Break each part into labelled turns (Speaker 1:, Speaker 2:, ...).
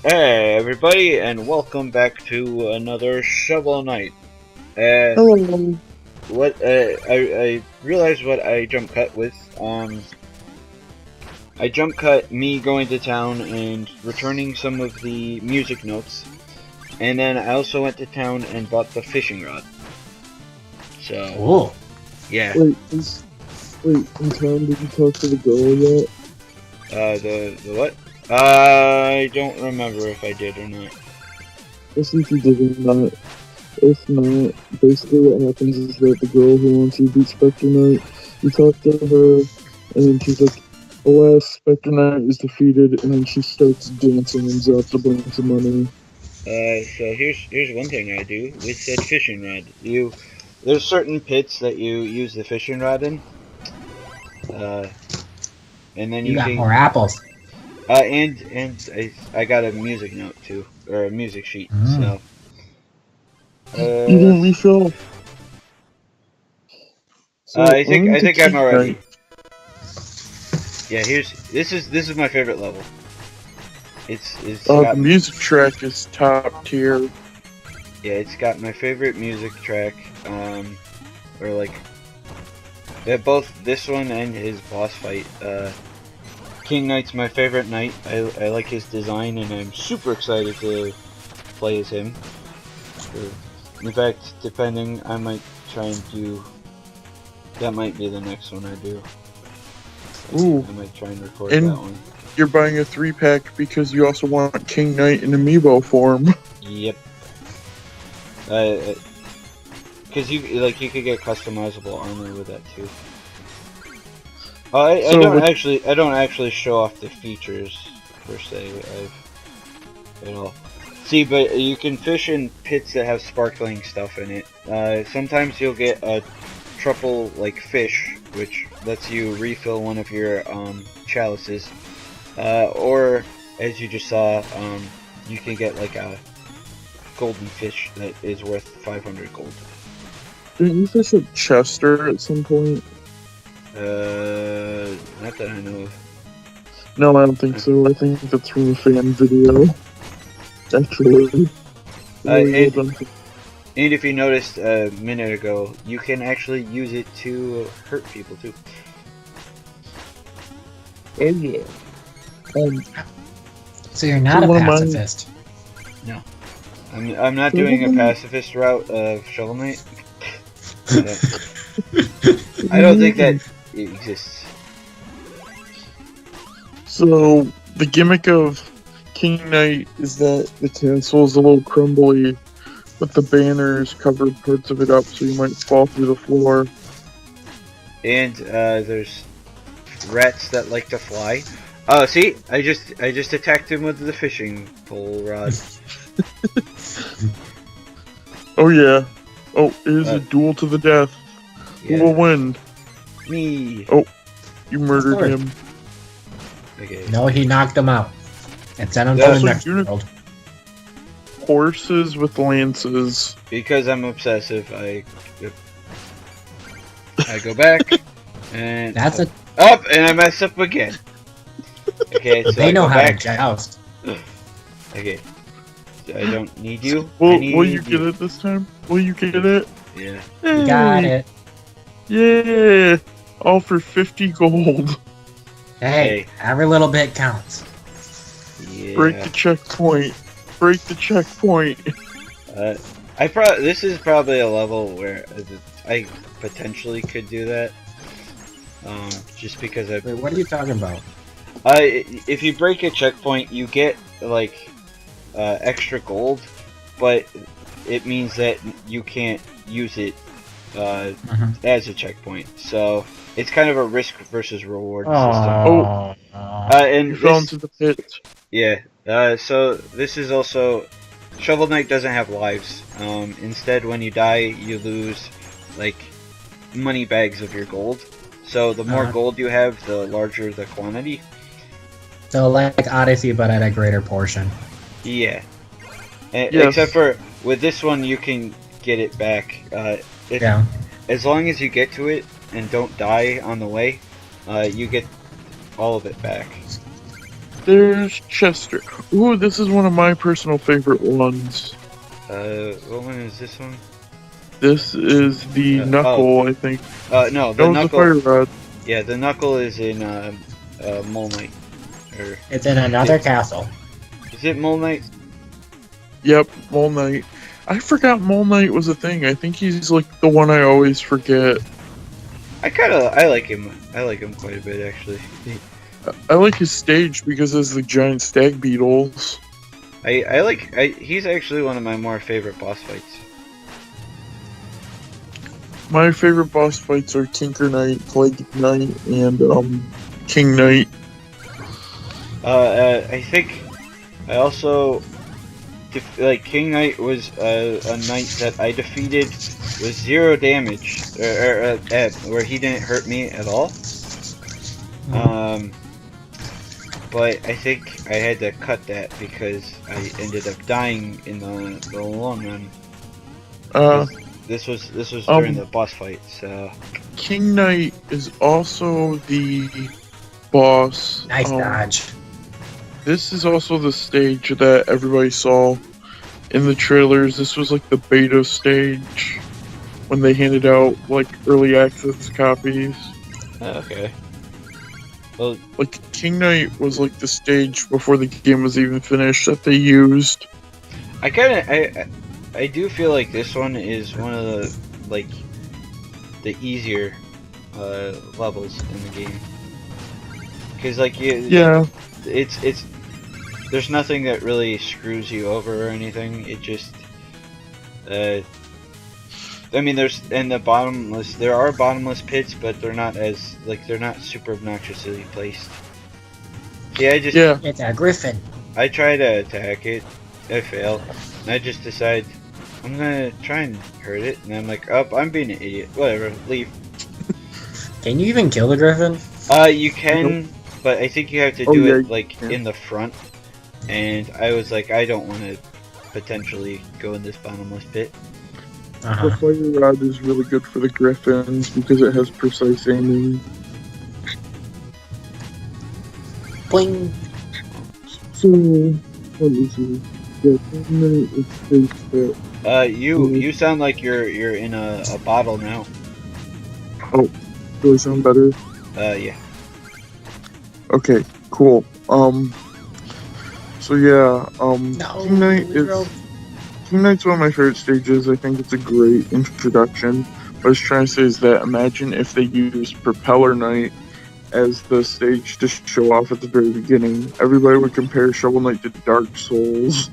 Speaker 1: Hey everybody, and welcome back to another Shovel Knight.
Speaker 2: Hello.
Speaker 1: I realized what I jump cut with. I jump cut me going to town and returning some of the music notes, and then I also went to town and bought the fishing rod. So,
Speaker 3: Cool.
Speaker 1: yeah.
Speaker 2: Wait, in town, did you talk to the girl yet?
Speaker 1: The what? I don't remember if I did or not.
Speaker 2: Listen, if you did not. If not, basically what happens is that the girl who wants you to beat Spectre Knight, you talk to her, and then she's like, alas, Spectre Knight is defeated, and then she starts dancing and drops a bunch of money.
Speaker 1: So here's one thing I do with said fishing rod. There's certain pits that you use the fishing rod in. And then
Speaker 3: You got
Speaker 1: can,
Speaker 3: more apples.
Speaker 1: and I got a music note too, or a music sheet. So.
Speaker 2: You didn't refill. So
Speaker 1: I think I'm already.
Speaker 2: Knight.
Speaker 1: Yeah, this is my favorite level. It's
Speaker 2: the music track is top tier.
Speaker 1: Yeah, it's got my favorite music track. Or like, yeah, both this one and his boss fight. King Knight's my favorite knight. I like his design, and I'm super excited to play as him. In fact, depending, I might try and do. That might be the next one I do.
Speaker 2: Ooh.
Speaker 1: I might try and record
Speaker 2: And
Speaker 1: that one.
Speaker 2: you're buying a 3-pack because you also want King Knight in amiibo form.
Speaker 1: Yep. Because you could get customizable armor with that too. I don't actually show off the features per se at all. See, but you can fish in pits that have sparkling stuff in it. Sometimes you'll get a truffle like fish, which lets you refill one of your chalices. Or as you just saw, you can get like a golden fish that is worth 500 gold.
Speaker 2: Didn't you fish at Chester at some point?
Speaker 1: Not that I know of.
Speaker 2: No, I don't think so. I think that's from a fan video. Actually.
Speaker 1: And if you noticed a minute ago, you can actually use it to hurt people too.
Speaker 2: Oh yeah.
Speaker 3: So you're not a pacifist?
Speaker 1: No. I'm not doing a pacifist route of Shovel Knight. I don't think that exists.
Speaker 2: So, the gimmick of King Knight is that the castle is a little crumbly, but the banners cover parts of it up so you might fall through the floor.
Speaker 1: And there's rats that like to fly. Oh, see? I just attacked him with the fishing pole rod.
Speaker 2: Oh yeah. Oh, it is a duel to the death.
Speaker 1: Yeah.
Speaker 2: Who will win?
Speaker 1: Me.
Speaker 2: Oh, you murdered him.
Speaker 1: Okay.
Speaker 3: No, he knocked him out. And sent him to the next world.
Speaker 2: Horses with lances.
Speaker 1: Because I'm obsessive, I go back and
Speaker 3: That's a
Speaker 1: up, and I mess up again. Okay, so
Speaker 3: they
Speaker 1: I
Speaker 3: know
Speaker 1: go
Speaker 3: how
Speaker 1: back.
Speaker 3: to joust.
Speaker 1: Okay, I don't need you.
Speaker 2: Will you get it this time? Will you get it?
Speaker 1: Yeah.
Speaker 3: You got it.
Speaker 2: Yeah. All for 50 gold.
Speaker 3: Hey, every little bit counts.
Speaker 1: Yeah.
Speaker 2: Break the checkpoint. Break the checkpoint.
Speaker 1: This is probably a level where I potentially could do that. Just because I.
Speaker 3: Wait, what are you talking about?
Speaker 1: If you break a checkpoint, you get like extra gold, but it means that you can't use it as a checkpoint. So it's kind of a risk versus reward system. And
Speaker 2: you fell into the pit.
Speaker 1: Yeah. So this is also Shovel Knight doesn't have lives. Instead, when you die, you lose like money bags of your gold. So the more gold you have, the larger the quantity.
Speaker 3: So like Odyssey, but at a greater portion.
Speaker 1: Yeah.
Speaker 2: Yes.
Speaker 1: Except for with this one, you can get it back. As long as you get to it and don't die on the way, you get all of it back.
Speaker 2: There's Chester. Ooh, this is one of my personal favorite ones.
Speaker 1: What one is this one?
Speaker 2: This is the Knuckle, I think.
Speaker 1: No, the
Speaker 2: No, the
Speaker 1: Knuckle.
Speaker 2: Fire Rod.
Speaker 1: Yeah, the Knuckle is in Mole Knight. Or
Speaker 3: It's in another castle.
Speaker 1: is it Mole Knight?
Speaker 2: Yep, Mole Knight. I forgot Mole Knight was a thing. I think he's like the one I always forget.
Speaker 1: I like him. I like him quite a bit actually.
Speaker 2: I like his stage because there's the giant stag beetles.
Speaker 1: He's actually one of my more favorite boss fights.
Speaker 2: My favorite boss fights are Tinker Knight, Plague Knight, and King Knight.
Speaker 1: I think I also King Knight was a knight that I defeated with 0 damage, where he didn't hurt me at all. But I think I had to cut that because I ended up dying in the long run. This was during the boss fight, so.
Speaker 2: King Knight is also the boss.
Speaker 3: Nice dodge.
Speaker 2: This is also the stage that everybody saw in the trailers. This was like the beta stage when they handed out like early access copies.
Speaker 1: Okay. Well,
Speaker 2: like King Knight was like the stage before the game was even finished that they used.
Speaker 1: I do feel like this one is one of the easier levels in the game. Cause like it's there's nothing that really screws you over or anything. It just I mean, there are bottomless pits, but they're not super obnoxiously placed. Yeah,
Speaker 3: It's a griffin.
Speaker 1: I try to attack it, I fail, and I just decide I'm gonna try and hurt it, and I'm like, oh, I'm being an idiot. Whatever, leave.
Speaker 3: Can you even kill the griffin?
Speaker 1: You can, but I think you have to do it in the front, and I was like, I don't want to potentially go in this bottomless pit.
Speaker 2: The Fire Rod is really good for the griffins because it has precise aiming.
Speaker 3: Boing.
Speaker 2: So, let me see. Yeah, it states that.
Speaker 1: You sound like you're in a bottle now.
Speaker 2: Oh, do I sound better?
Speaker 1: Yeah.
Speaker 2: Okay, cool. So yeah,
Speaker 3: No,
Speaker 2: King Knight's one of my favorite stages. I think it's a great introduction. What I was trying to say is that imagine if they used Propeller Knight as the stage to show off at the very beginning. Everybody would compare Shovel Knight to Dark Souls.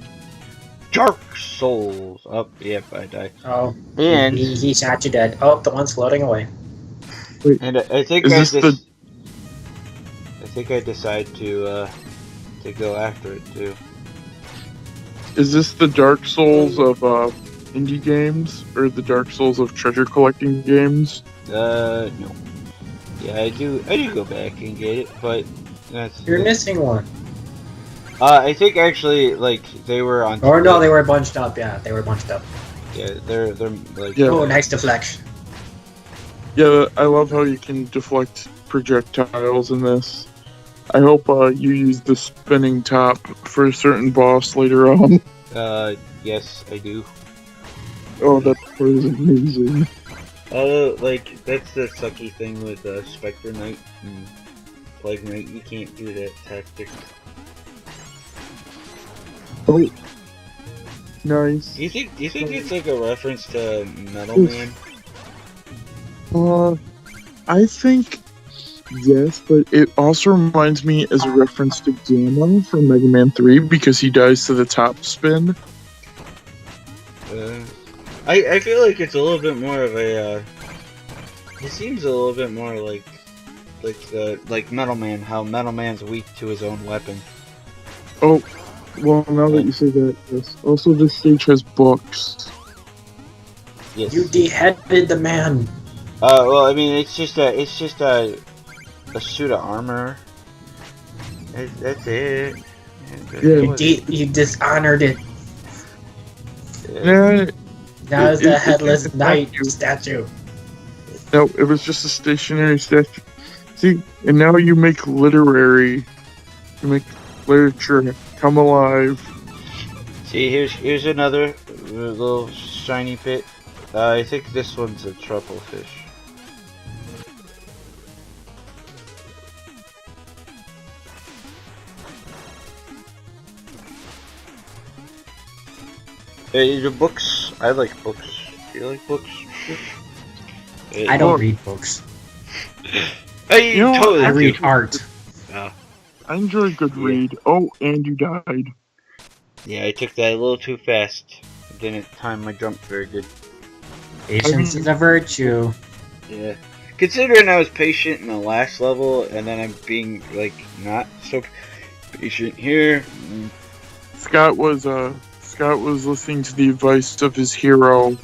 Speaker 1: Dark Souls! Oh, yep, I died.
Speaker 3: Oh,
Speaker 1: and
Speaker 3: he shot you dead. Oh, the one's floating away.
Speaker 2: Wait,
Speaker 1: and I think I think I decide to go after it too.
Speaker 2: Is this the Dark Souls of indie games, or the Dark Souls of treasure collecting games?
Speaker 1: No. Yeah, I do go back and get it, but
Speaker 3: You're missing one.
Speaker 1: I think actually they were on.
Speaker 3: Or no, they were bunched up. Yeah, they were bunched up.
Speaker 1: Yeah, they're like.
Speaker 2: Yeah.
Speaker 3: Oh, nice deflection.
Speaker 2: Yeah, I love how you can deflect projectiles in this. I hope you use the spinning top for a certain boss later on.
Speaker 1: Yes, I do.
Speaker 2: Oh, that part is amazing.
Speaker 1: That's the sucky thing with Spectre Knight and Plague Knight. You can't do that tactic.
Speaker 2: Oh, nice.
Speaker 1: Do you think it's like a reference to Metal Man?
Speaker 2: I think yes, but it also reminds me as a reference to Gamma from Mega Man 3 because he dies to the top spin.
Speaker 1: I feel like it's a little bit more of a. It seems a little bit more like Metal Man. How Metal Man's weak to his own weapon.
Speaker 2: Oh, well, now that you say that, yes. Also, this stage has books.
Speaker 1: Yes.
Speaker 3: You beheaded the man.
Speaker 1: Well, I mean, it's just a suit of armor. That's it.
Speaker 2: Yeah.
Speaker 3: You dishonored it.
Speaker 2: Yeah.
Speaker 3: Now it's the headless knight statue.
Speaker 2: No, it was just a stationary statue. See, and now you make literary. You make literature come alive.
Speaker 1: See, here's another little shiny pit. I think this one's a truffle fish. Hey, the books. I like books. Do you like books?
Speaker 3: I don't read books.
Speaker 1: Hey,
Speaker 2: You know,
Speaker 1: totally
Speaker 3: I read
Speaker 1: do.
Speaker 3: art.
Speaker 1: Oh,
Speaker 2: I enjoy a good read. Oh, and you died.
Speaker 1: yeah, I took that a little too fast. I didn't time my jump very good.
Speaker 3: Patience is a virtue.
Speaker 1: Yeah. Considering I was patient in the last level, and then I'm being, like, not so patient here.
Speaker 2: Scott was listening to the advice of his hero,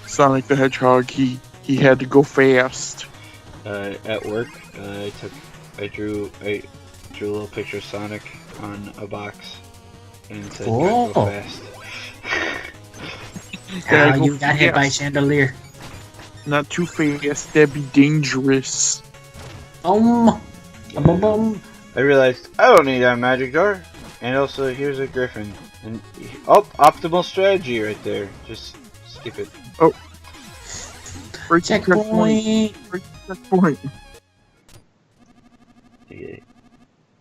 Speaker 2: Sonic the Hedgehog. He had to go fast.
Speaker 1: At work, I drew a little picture of Sonic on a box, and said,
Speaker 3: Cool.
Speaker 1: "Go fast."
Speaker 3: How you got hit by a chandelier?
Speaker 2: Not too fast, that'd be dangerous.
Speaker 3: Bum, bum, bum.
Speaker 1: I realized I don't need that magic jar, and also here's a griffin, and optimal strategy right there. Just skip it.
Speaker 2: Oh, break
Speaker 3: Checkpoint.
Speaker 2: checkpoint.
Speaker 1: Yeah.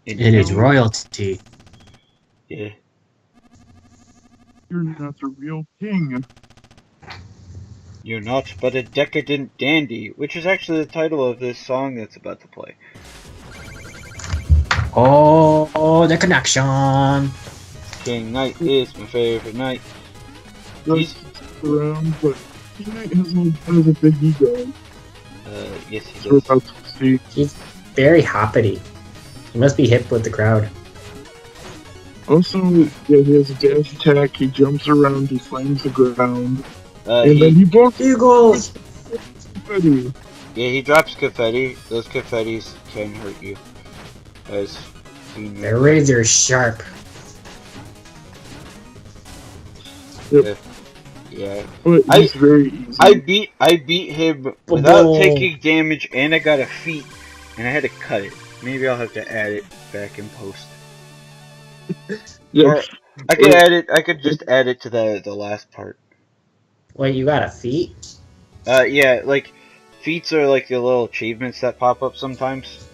Speaker 3: It is royalty.
Speaker 1: Yeah.
Speaker 2: You're not the real king.
Speaker 1: You're not but a decadent dandy, which is actually the title of this song that's about to play.
Speaker 3: Oh, the connection.
Speaker 1: King Knight is my favorite knight.
Speaker 2: Just around, but he has a big ego.
Speaker 1: Yes he
Speaker 2: So we're
Speaker 1: does.
Speaker 2: about to see.
Speaker 3: He's very hoppity. He must be hip with the crowd.
Speaker 2: Also, yeah, he has a dash attack. He jumps around. He slams the ground, and then he blocks
Speaker 3: Eagles.
Speaker 2: confetti.
Speaker 1: Yeah, he drops confetti. Those confettis can hurt you. As you know.
Speaker 3: They're razor sharp.
Speaker 2: Yep.
Speaker 1: Yeah.
Speaker 2: But it's very easy.
Speaker 1: I beat him without taking damage, and I got a feat, and I had to cut it. Maybe I'll have to add it back in post.
Speaker 2: Yeah.
Speaker 1: Or I could add it. I could just add it to the last part.
Speaker 3: Wait, you got a feat?
Speaker 1: Yeah, like feats are like the little achievements that pop up sometimes.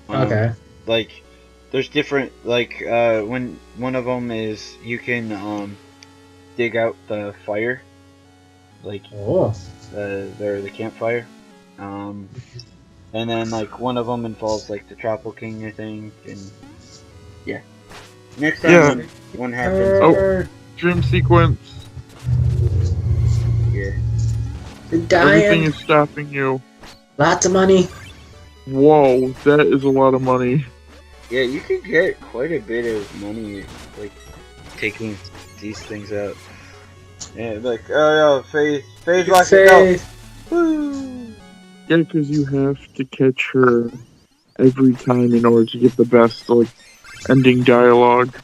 Speaker 3: Okay.
Speaker 1: Like there's different when one of them is you can dig out the fire, like
Speaker 3: Oh.
Speaker 1: the campfire. And then like one of them involves like the Tropical King, I think, and yeah. Next time one happens.
Speaker 2: Oh, dream sequence.
Speaker 1: Yeah.
Speaker 3: You're dying.
Speaker 2: Everything is stopping you.
Speaker 3: Lots of money.
Speaker 2: Whoa, that is a lot of money.
Speaker 1: Yeah, you could get quite a bit of money, like, taking these things out. Yeah, like, oh no, Faith lost it, go! Woo!
Speaker 2: Yeah, because you have to catch her every time in order to get the best, like, ending dialogue.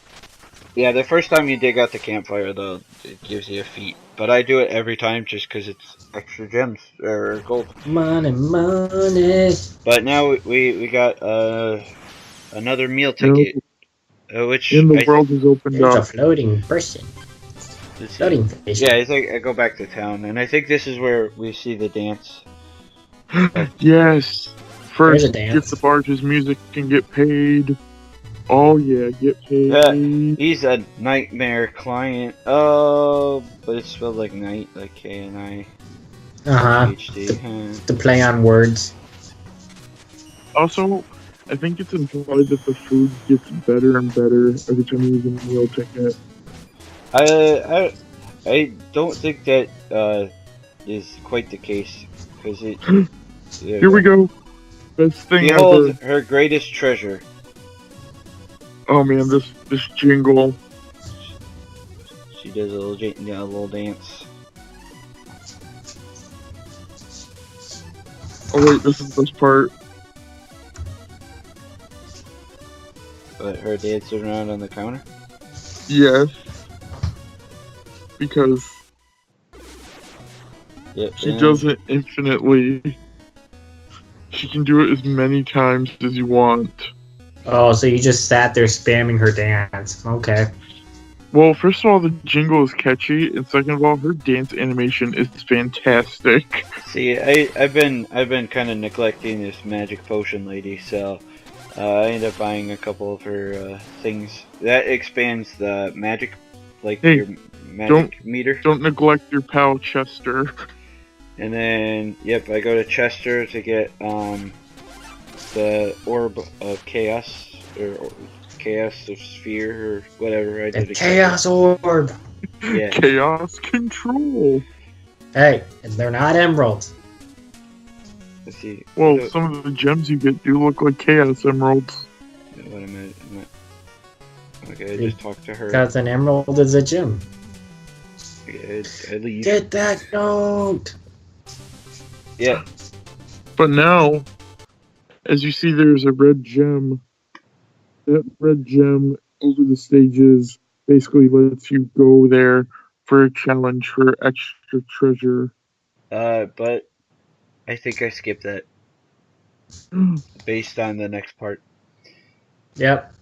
Speaker 1: Yeah, the first time you dig out the campfire, though, it gives you a feat. But I do it every time just because it's extra gems, or gold.
Speaker 3: Money, money.
Speaker 1: But now we got, another meal ticket. Which
Speaker 2: And the world is opened
Speaker 3: There's a
Speaker 2: up.
Speaker 3: floating person. Floating fish.
Speaker 1: Yeah, I think I go back to town, and I think this is where we see the dance.
Speaker 2: Yes.
Speaker 3: There's
Speaker 2: First,
Speaker 3: a dance.
Speaker 2: get the barge's music and get paid. Oh yeah, get paid.
Speaker 1: Yeah, he's a nightmare client. Oh, but it's spelled like night, like K-N-I. HD.
Speaker 3: To play on words.
Speaker 2: Also, I think it's implied that the food gets better and better every time you use a meal ticket.
Speaker 1: I don't think that is quite the case, because it.
Speaker 2: Here we go. Best thing
Speaker 1: Behold
Speaker 2: ever.
Speaker 1: her greatest treasure.
Speaker 2: Oh man, this jingle.
Speaker 1: She does a little dance.
Speaker 2: Oh wait, this is the best part.
Speaker 1: But her dancing around on the counter.
Speaker 2: Yes. Because she does it infinitely. She can do it as many times as you want.
Speaker 3: Oh, so you just sat there spamming her dance. Okay.
Speaker 2: Well, first of all, the jingle is catchy, and second of all, her dance animation is fantastic.
Speaker 1: See, I've been kind of neglecting this magic potion lady, so I ended up buying a couple of her things that expands the magic, like
Speaker 2: Hey,
Speaker 1: your magic meter.
Speaker 2: Don't neglect your pal Chester.
Speaker 1: And then, yep, I go to Chester to get the orb of chaos or chaos of sphere or whatever I
Speaker 3: The
Speaker 1: did. A
Speaker 3: Chaos Orb!
Speaker 1: Yeah.
Speaker 2: Chaos Control!
Speaker 3: Hey, they're not emeralds.
Speaker 1: Let's see.
Speaker 2: Well, some of the gems you get do look like Chaos Emeralds.
Speaker 1: What am I? Okay, I just talked to her.
Speaker 3: Because an emerald is a gem.
Speaker 1: Yeah, at least.
Speaker 3: Get that note!
Speaker 1: Yeah.
Speaker 2: But now, as you see, there's a red gem. That red gem over the stages basically lets you go there for a challenge for extra treasure.
Speaker 1: But I think I skipped that based on the next part.
Speaker 3: Yep.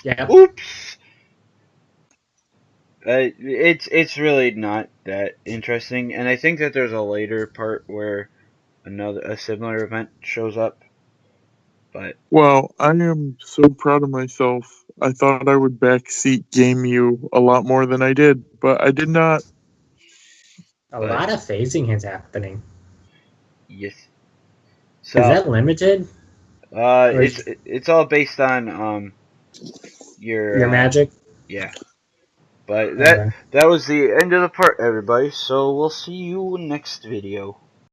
Speaker 3: Yep.
Speaker 1: Oops. It's really not that interesting, and I think that there's a later part where a similar event shows up. But
Speaker 2: Well, I am so proud of myself. I thought I would backseat game you a lot more than I did, but I did not.
Speaker 3: A lot of phasing is happening.
Speaker 1: Yes. So
Speaker 3: Is that limited?
Speaker 1: it's all based on
Speaker 3: Your magic?
Speaker 1: yeah. But
Speaker 3: Okay.
Speaker 1: that was the end of the part, everybody. So we'll see you next video.